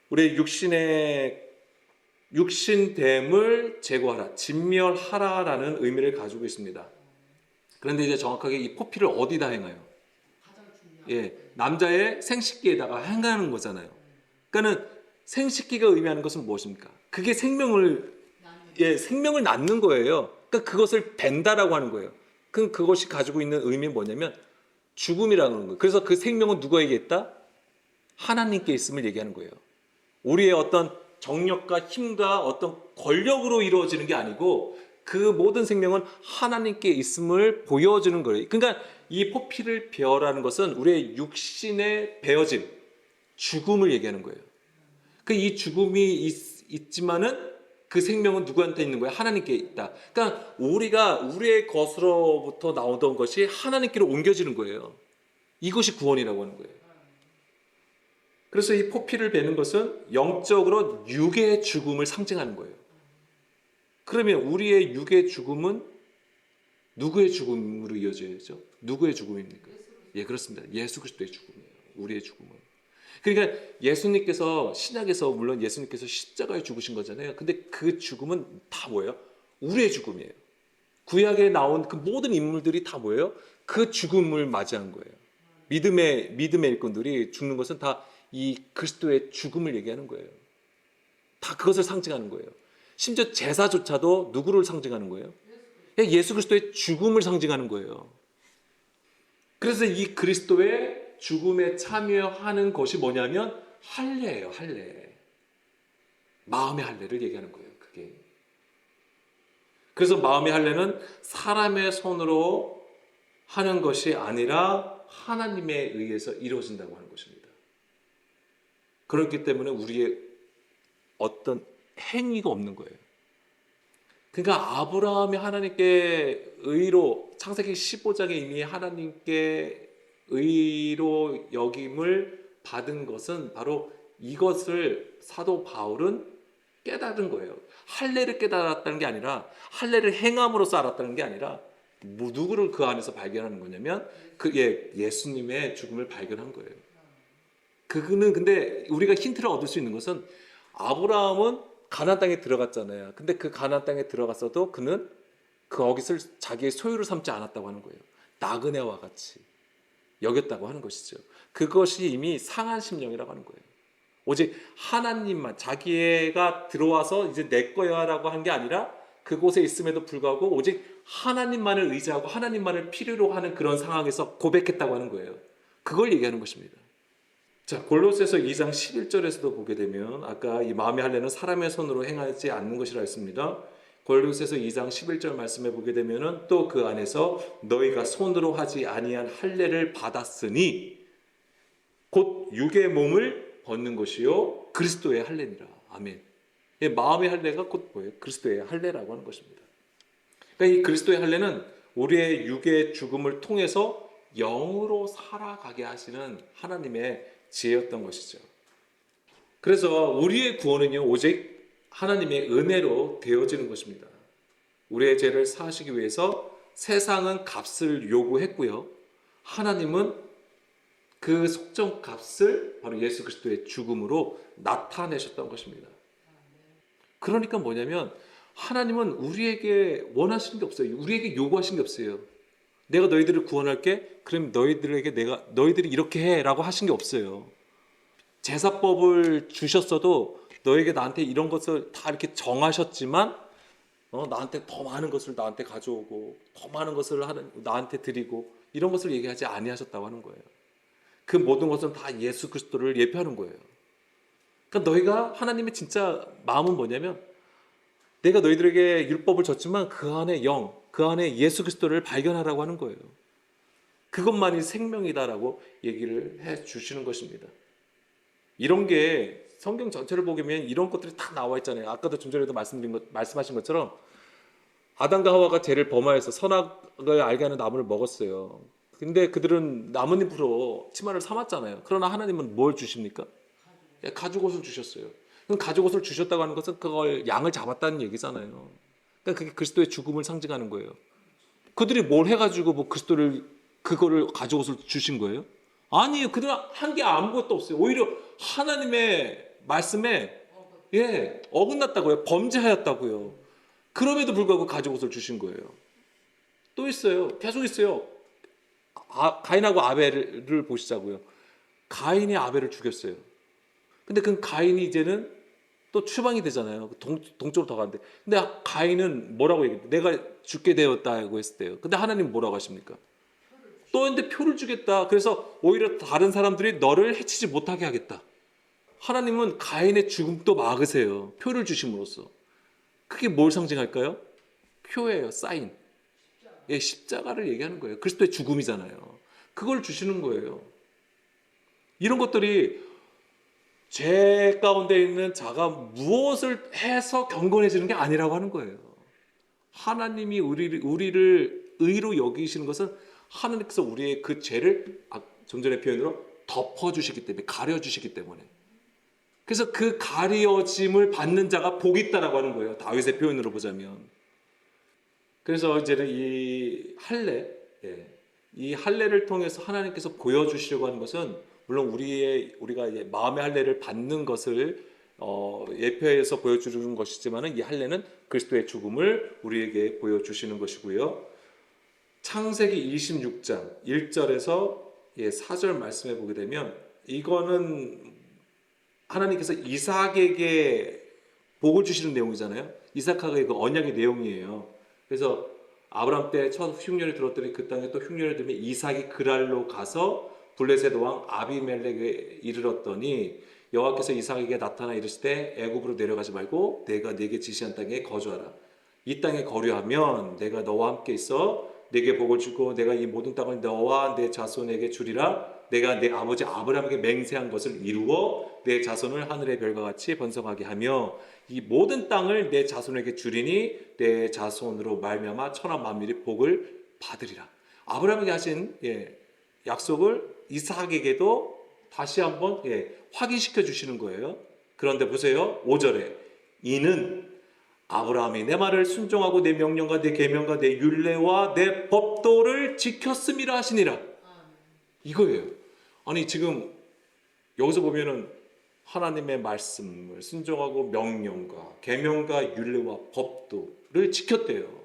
우리의 육신됨을 제거하라, 진멸하라라는 의미를 가지고 있습니다. 그런데 이제 정확하게 이 포피를 어디다 행해요? 남자의 생식기에다가 행하는 거잖아요. 그러니까는 생식기가 의미하는 것은 무엇입니까? 그게 생명을 낳는 거예요. 그러니까 그것을 벤다라고 하는 거예요. 그럼 그것이 가지고 있는 의미는 뭐냐면 죽음이라는 거예요. 그래서 그 생명은 누구에게 있다? 하나님께 있음을 얘기하는 거예요. 우리의 어떤 정력과 힘과 어떤 권력으로 이루어지는 게 아니고 그 모든 생명은 하나님께 있음을 보여주는 거예요. 그러니까 이 포피를 베어라는 것은 우리의 육신의 베어짐, 죽음을 얘기하는 거예요. 이 죽음이 있지만은 그 생명은 누구한테 있는 거예요? 하나님께 있다. 그러니까 우리가 우리의 것으로부터 나오던 것이 하나님께로 옮겨지는 거예요. 이것이 구원이라고 하는 거예요. 그래서 이 포피를 베는 것은 영적으로 육의 죽음을 상징하는 거예요. 그러면 우리의 육의 죽음은 누구의 죽음으로 이어져야죠? 누구의 죽음입니까? 그렇습니다. 예수 그리스도의 죽음이에요. 우리의 죽음은. 그러니까 예수님께서 신약에서 물론 예수님께서 십자가에 죽으신 거잖아요. 근데 그 죽음은 다 뭐예요? 우리의 죽음이에요. 구약에 나온 그 모든 인물들이 다 뭐예요? 그 죽음을 맞이한 거예요. 믿음의 일꾼들이 죽는 것은 다 이 그리스도의 죽음을 얘기하는 거예요. 다 그것을 상징하는 거예요. 심지어 제사조차도 누구를 상징하는 거예요? 예수 그리스도의 죽음을 상징하는 거예요. 그래서 이 그리스도의 죽음에 참여하는 것이 뭐냐면 할례예요. 할례. 마음의 할례를 얘기하는 거예요. 그게. 그래서 마음의 할례는 사람의 손으로 하는 것이 아니라 하나님에 의해서 이루어진다고 하는 것입니다. 그렇기 때문에 우리의 어떤 행위가 없는 거예요. 그러니까 아브라함이 하나님께 의로 창세기 15장에 이미 하나님께 의로 여김을 받은 것은 바로 이것을 사도 바울은 깨달은 거예요. 할례를 깨달았다는 게 아니라 할례를 행함으로써 알았다는 게 아니라 누구를 그 안에서 발견하는 거냐면 예수님의 죽음을 발견한 거예요. 그는 근데 우리가 힌트를 얻을 수 있는 것은 아브라함은 가나안 땅에 들어갔잖아요. 근데 그 가나안 땅에 들어갔어도 그는 거기를 자기의 소유로 삼지 않았다고 하는 거예요. 나그네와 같이 여겼다고 하는 것이죠. 그것이 이미 상한 심령이라고 하는 거예요. 오직 하나님만 자기가 들어와서 이제 내 거야라고 한 게 아니라 그곳에 있음에도 불구하고 오직 하나님만을 의지하고 하나님만을 필요로 하는 그런 상황에서 고백했다고 하는 거예요. 그걸 얘기하는 것입니다. 자, 골로새서 2장 11절에서도 보게 되면 아까 이 마음의 할례는 사람의 손으로 행하지 않는 것이라 했습니다. 골로새서 2장 11절 말씀에 보게 되면은 또 그 안에서 너희가 손으로 하지 아니한 할례를 받았으니 곧 육의 몸을 벗는 것이요 그리스도의 할례니라. 아멘. 마음의 할례가 곧 뭐예요? 그리스도의 할례라고 하는 것입니다. 그러니까 이 그리스도의 할례는 우리의 육의 죽음을 통해서 영으로 살아가게 하시는 하나님의 지혜였던 것이죠. 그래서 우리의 구원은요 오직 하나님의 은혜로 되어지는 것입니다. 우리의 죄를 사하시기 위해서 세상은 값을 요구했고요. 하나님은 그 속정 값을 바로 예수 그리스도의 죽음으로 나타내셨던 것입니다. 그러니까 뭐냐면 하나님은 우리에게 원하시는 게 없어요. 우리에게 요구하신 게 없어요. 내가 너희들을 구원할게. 그럼 너희들이 이렇게 해라고 하신 게 없어요. 제사법을 주셨어도 너에게 나한테 이런 것을 다 이렇게 정하셨지만 나한테 더 많은 것을 나한테 가져오고 더 많은 것을 나한테 드리고 이런 것을 얘기하지 아니하셨다고 하는 거예요. 그 모든 것은 다 예수 그리스도를 예표하는 거예요. 그러니까 너희가 하나님의 진짜 마음은 뭐냐면 내가 너희들에게 율법을 줬지만 그 안에 영, 그 안에 예수 그리스도를 발견하라고 하는 거예요. 그것만이 생명이다라고 얘기를 해 주시는 것입니다. 이런 게 성경 전체를 보게 되면 이런 것들이 다 나와 있잖아요. 아까도 좀 전에도 말씀하신 것처럼 아담과 하와가 죄를 범하여서 선악을 알게 하는 나무를 먹었어요. 근데 그들은 나뭇잎으로 치마를 삼았잖아요. 그러나 하나님은 뭘 주십니까? 가죽옷을 주셨어요. 그럼 가죽옷을 주셨다고 하는 것은 그걸 양을 잡았다는 얘기잖아요. 그러니까 그게 그리스도의 죽음을 상징하는 거예요. 그들이 뭘 해가지고 뭐 그거를 가죽옷을 주신 거예요? 아니에요. 그들은 한 게 아무것도 없어요. 오히려 하나님의 말씀에 어긋났다고요. 범죄하였다고요. 그럼에도 불구하고 가죽옷을 주신 거예요. 또 있어요. 계속 있어요. 가인하고 아벨을 보시자고요. 가인이 아벨을 죽였어요. 근데 그 가인이 이제는 또 추방이 되잖아요. 동쪽으로 더 가는데. 근데 가인은 뭐라고 얘기해요? 내가 죽게 되었다고 했을 때요. 근데 하나님 뭐라고 하십니까? 또 근데 표를 주겠다. 그래서 오히려 다른 사람들이 너를 해치지 못하게 하겠다. 하나님은 가인의 죽음도 막으세요. 표를 주심으로써. 그게 뭘 상징할까요? 표예요. 사인. 십자가를 얘기하는 거예요. 그리스도의 죽음이잖아요. 그걸 주시는 거예요. 이런 것들이 죄 가운데 있는 자가 무엇을 해서 경건해지는 게 아니라고 하는 거예요. 하나님이 우리를 의로 여기시는 것은 하나님께서 우리의 그 죄를 좀 전에 표현으로 덮어주시기 때문에, 가려주시기 때문에. 그래서 그 가려짐을 받는 자가 복이 있다라고 하는 거예요. 다윗의 표현으로 보자면. 그래서 이제는 이 할례를 통해서 하나님께서 보여주시려고 하는 것은 물론 우리가 이제 마음의 할례를 받는 것을 예표해서 보여주는 것이지만은 이 할례는 그리스도의 죽음을 우리에게 보여주시는 것이고요. 창세기 26장 1절에서 4절 말씀해 보게 되면 이거는 하나님께서 이삭에게 복을 주시는 내용이잖아요. 이삭하고의 그 언약의 내용이에요. 그래서 아브라함 때 첫 흉년이 들었더니 그 땅에 또 흉년이 들면 이삭이 그랄로 가서 블레셋 왕 아비멜렉에 이르렀더니 여호와께서 이삭에게 나타나 이르시되 애굽으로 내려가지 말고 내가 네게 지시한 땅에 거주하라. 이 땅에 거류하면 내가 너와 함께 있어 네게 복을 주고 내가 이 모든 땅을 너와 내 자손에게 주리라. 내가 내 아버지 아브라함에게 맹세한 것을 이루어 내 자손을 하늘의 별과 같이 번성하게 하며 이 모든 땅을 내 자손에게 주리니 내 자손으로 말미암아 천하 만민이 복을 받으리라. 아브라함에게 하신 약속을 이삭에게도 다시 한번 확인시켜 주시는 거예요. 그런데 보세요. 5절에 이는 아브라함이 내 말을 순종하고 내 명령과 내 계명과 내 율례와 내 법도를 지켰음이라 하시니라. 이거예요. 아니 지금 여기서 보면은 하나님의 말씀을 순종하고 명령과 계명과 율례와 법도를 지켰대요.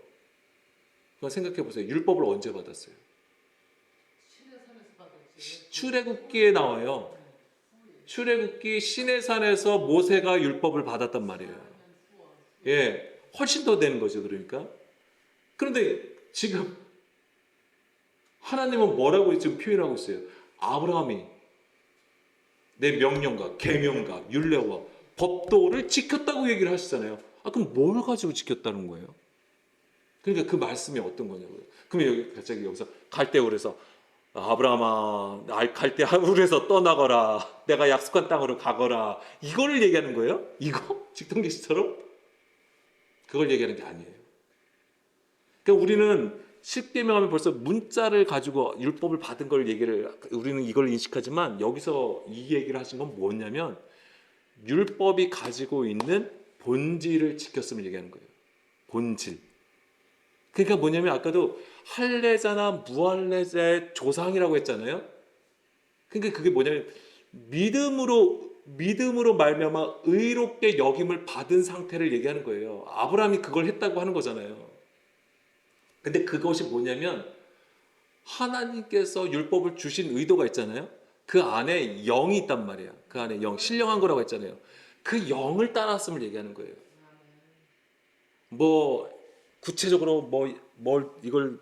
그럼 생각해 보세요. 율법을 언제 받았어요? 출애굽기에 나와요. 출애굽기 시내산에서 모세가 율법을 받았단 말이에요. 훨씬 더 되는 거죠. 그러니까. 그런데 지금 하나님은 뭐라고 지금 표현하고 있어요? 아브라함이 내 명령과 계명과 율례와 법도를 지켰다고 얘기를 하시잖아요. 그럼 뭘 가지고 지켰다는 거예요? 그러니까 그 말씀이 어떤 거냐고요. 그러면 여기 갑자기 여기서 갈대울에서 아브라함아 갈대울에서 떠나거라. 내가 약속한 땅으로 가거라. 이거를 얘기하는 거예요? 이거? 직통계시처럼? 그걸 얘기하는 게 아니에요. 그러니까 우리는 십계명하면 벌써 문자를 가지고 율법을 받은 걸 우리는 이걸 인식하지만 여기서 이 얘기를 하신 건 뭐냐면 율법이 가지고 있는 본질을 지켰음을 얘기하는 거예요. 본질. 그러니까 뭐냐면 아까도 할례자나 무할례자의 조상이라고 했잖아요. 그러니까 그게 뭐냐면 믿음으로 말미암아 의롭게 여김을 받은 상태를 얘기하는 거예요. 아브라함이 그걸 했다고 하는 거잖아요. 근데 그것이 뭐냐면 하나님께서 율법을 주신 의도가 있잖아요. 그 안에 영이 있단 말이에요. 그 안에 영, 신령한 거라고 했잖아요. 그 영을 따랐음을 얘기하는 거예요. 뭐 구체적으로 뭘 이걸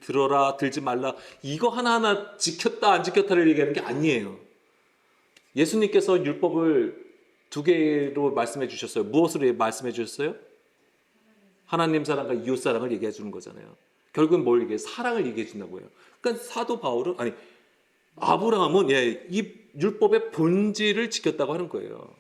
들어라 들지 말라 이거 하나하나 지켰다 안 지켰다를 얘기하는 게 아니에요. 예수님께서 율법을 두 개로 말씀해 주셨어요. 무엇으로 말씀해 주셨어요? 하나님 사랑과 이웃 사랑을 얘기해 주는 거잖아요. 결국은 뭘 얘기해? 사랑을 얘기해 준다고요. 그러니까 사도 바울은 아브라함은 이 율법의 본질을 지켰다고 하는 거예요.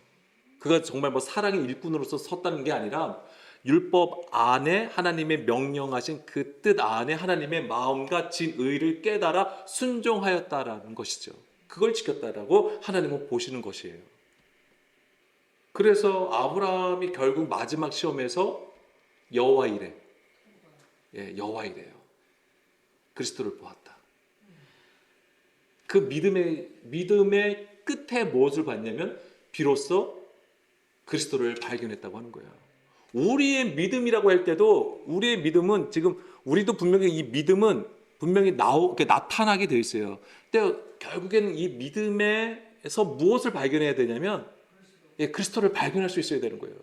그가 정말 뭐 사랑의 일꾼으로서 섰다는 게 아니라 율법 안에 하나님의 명령하신 그 뜻 안에 하나님의 마음과 진의를 깨달아 순종하였다라는 것이죠. 그걸 지켰다라고 하나님은 보시는 것이에요. 그래서 아브라함이 결국 마지막 시험에서 여호와 이래. 여호와 이래요. 그리스도를 보았다. 그 믿음의 끝에 무엇을 봤냐면 비로소 그리스도를 발견했다고 하는 거야. 우리의 믿음이라고 할 때도 우리의 믿음은 지금 우리도 분명히 이 믿음은 분명히 나타나게 되어 있어요. 근데 결국에는 이 믿음에서 무엇을 발견해야 되냐면 그리스도를 발견할 수 있어야 되는 거예요.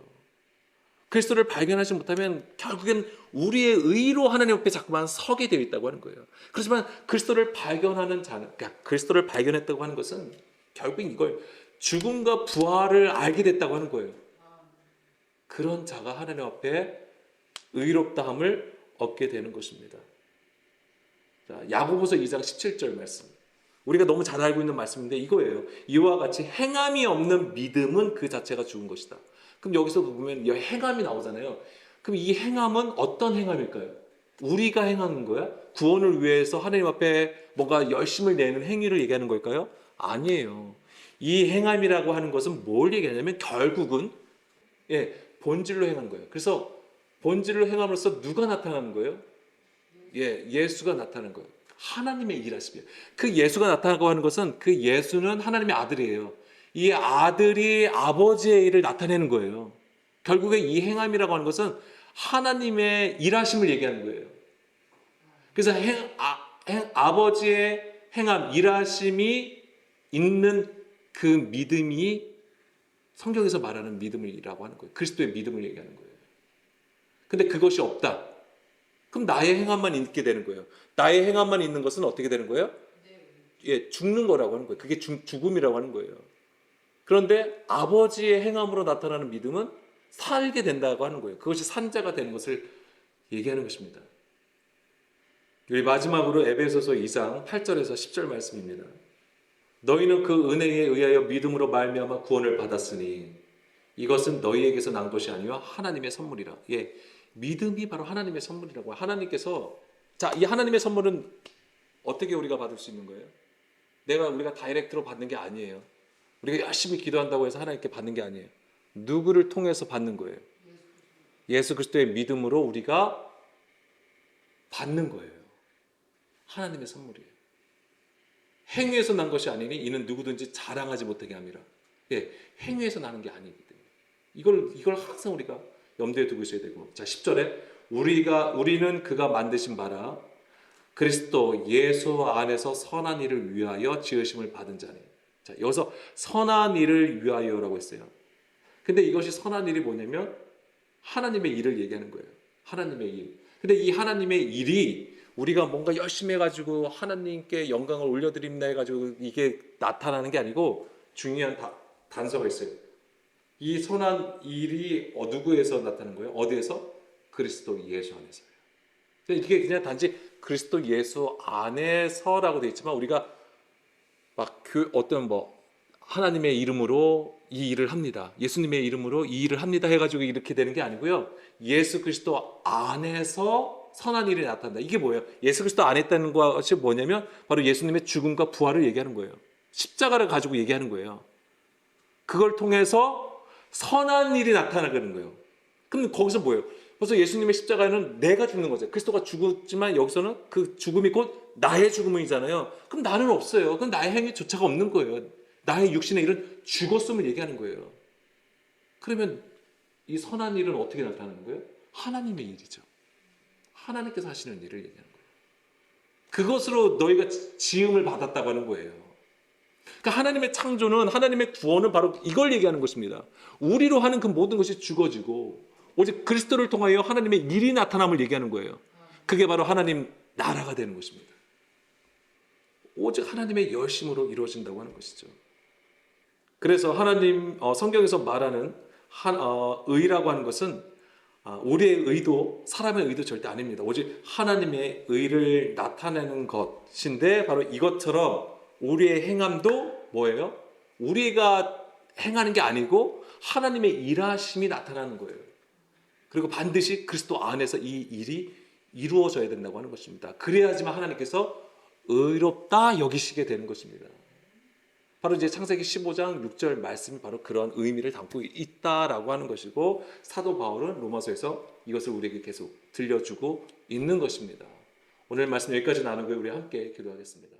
그리스도를 발견하지 못하면 결국엔 우리의 의로 하나님 앞에 자꾸만 서게 되어 있다고 하는 거예요. 그렇지만 그리스도를 발견하는 자는, 그러니까 그리스도를 발견했다고 하는 것은 결국 이걸 죽음과 부활을 알게 됐다고 하는 거예요. 그런 자가 하나님 앞에 의롭다함을 얻게 되는 것입니다. 자, 야고보서 2장 17절 말씀. 우리가 너무 잘 알고 있는 말씀인데 이거예요. 이와 같이 행함이 없는 믿음은 그 자체가 죽은 것이다. 그럼 여기서 보면 이 행함이 나오잖아요. 그럼 이 행함은 어떤 행함일까요? 우리가 행하는 거야? 구원을 위해서 하나님 앞에 뭔가 열심을 내는 행위를 얘기하는 걸까요? 아니에요. 이 행함이라고 하는 것은 뭘 얘기하냐면 결국은 본질로 행한 거예요. 그래서 본질로 행함으로써 누가 나타나는 거예요? 예수가 나타나는 거예요. 하나님의 일하심이에요. 그 예수가 나타나고 하는 것은 그 예수는 하나님의 아들이에요. 이 아들이 아버지의 일을 나타내는 거예요. 결국에 이 행함이라고 하는 것은 하나님의 일하심을 얘기하는 거예요. 그래서 아버지의 행함, 일하심이 있는 그 믿음이 성경에서 말하는 믿음이라고 하는 거예요. 그리스도의 믿음을 얘기하는 거예요. 근데 그것이 없다. 그럼 나의 행함만 있게 되는 거예요. 나의 행함만 있는 것은 어떻게 되는 거예요? 죽는 거라고 하는 거예요. 그게 죽음이라고 하는 거예요. 그런데 아버지의 행함으로 나타나는 믿음은 살게 된다고 하는 거예요. 그것이 산자가 되는 것을 얘기하는 것입니다. 우리 마지막으로 에베소서 2장 8절에서 10절 말씀입니다. 너희는 그 은혜에 의하여 믿음으로 말미암아 구원을 받았으니 이것은 너희에게서 난 것이 아니요 하나님의 선물이라. 믿음이 바로 하나님의 선물이라고. 하나님께서 이 하나님의 선물은 어떻게 우리가 받을 수 있는 거예요? 우리가 다이렉트로 받는 게 아니에요. 우리가 열심히 기도한다고 해서 하나님께 받는 게 아니에요. 누구를 통해서 받는 거예요? 예수 그리스도의 믿음으로 우리가 받는 거예요. 하나님의 선물이에요. 행위에서 난 것이 아니니 이는 누구든지 자랑하지 못하게 함이라. 행위에서 나는 게 아니기 때문에 이걸 항상 우리가 염두에 두고 있어야 되고. 자, 10절에 우리는 그가 만드신 바라 그리스도 예수 안에서 선한 일을 위하여 지으심을 받은 자니. 자, 여기서 선한 일을 위하여라고 했어요. 근데 이것이 선한 일이 뭐냐면 하나님의 일을 얘기하는 거예요. 하나님의 일. 근데 이 하나님의 일이 우리가 뭔가 열심히 해가지고 하나님께 영광을 올려드립니다 해가지고 이게 나타나는 게 아니고 중요한 단서가 있어요. 이 선한 일이 누구에서 나타나는 거예요? 어디에서? 그리스도 예수 안에서요. 이게 그냥 단지 그리스도 예수 안에서라고 되어 있지만 우리가 막 하나님의 이름으로 이 일을 합니다. 예수님의 이름으로 이 일을 합니다 해가지고 이렇게 되는 게 아니고요. 예수 그리스도 안에서 선한 일이 나타난다. 이게 뭐예요? 예수 그리스도 안에 있다는 것이 뭐냐면 바로 예수님의 죽음과 부활을 얘기하는 거예요. 십자가를 가지고 얘기하는 거예요. 그걸 통해서 선한 일이 나타나는 거예요. 그럼 거기서 뭐예요? 그래서 예수님의 십자가는 내가 죽는 거죠. 그리스도가 죽었지만 여기서는 그 죽음이 곧 나의 죽음이잖아요. 그럼 나는 없어요. 그럼 나의 행위조차가 없는 거예요. 나의 육신의 일은 죽었음을 얘기하는 거예요. 그러면 이 선한 일은 어떻게 나타나는 거예요? 하나님의 일이죠. 하나님께서 하시는 일을 얘기하는 거예요. 그것으로 너희가 지음을 받았다고 하는 거예요. 그러니까 하나님의 창조는, 하나님의 구원은 바로 이걸 얘기하는 것입니다. 우리로 하는 그 모든 것이 죽어지고 오직 그리스도를 통하여 하나님의 일이 나타남을 얘기하는 거예요. 그게 바로 하나님 나라가 되는 것입니다. 오직 하나님의 열심으로 이루어진다고 하는 것이죠. 그래서 성경에서 말하는 의라고 하는 것은 우리의 의도, 사람의 의도 절대 아닙니다. 오직 하나님의 의를 나타내는 것인데 바로 이것처럼 우리의 행함도 뭐예요? 우리가 행하는 게 아니고 하나님의 일하심이 나타나는 거예요. 그리고 반드시 그리스도 안에서 이 일이 이루어져야 된다고 하는 것입니다. 그래야지만 하나님께서 의롭다 여기시게 되는 것입니다. 바로 이제 창세기 15장 6절 말씀이 바로 그런 의미를 담고 있다라고 하는 것이고, 사도 바울은 로마서에서 이것을 우리에게 계속 들려주고 있는 것입니다. 오늘 말씀 여기까지 나누고 우리 함께 기도하겠습니다.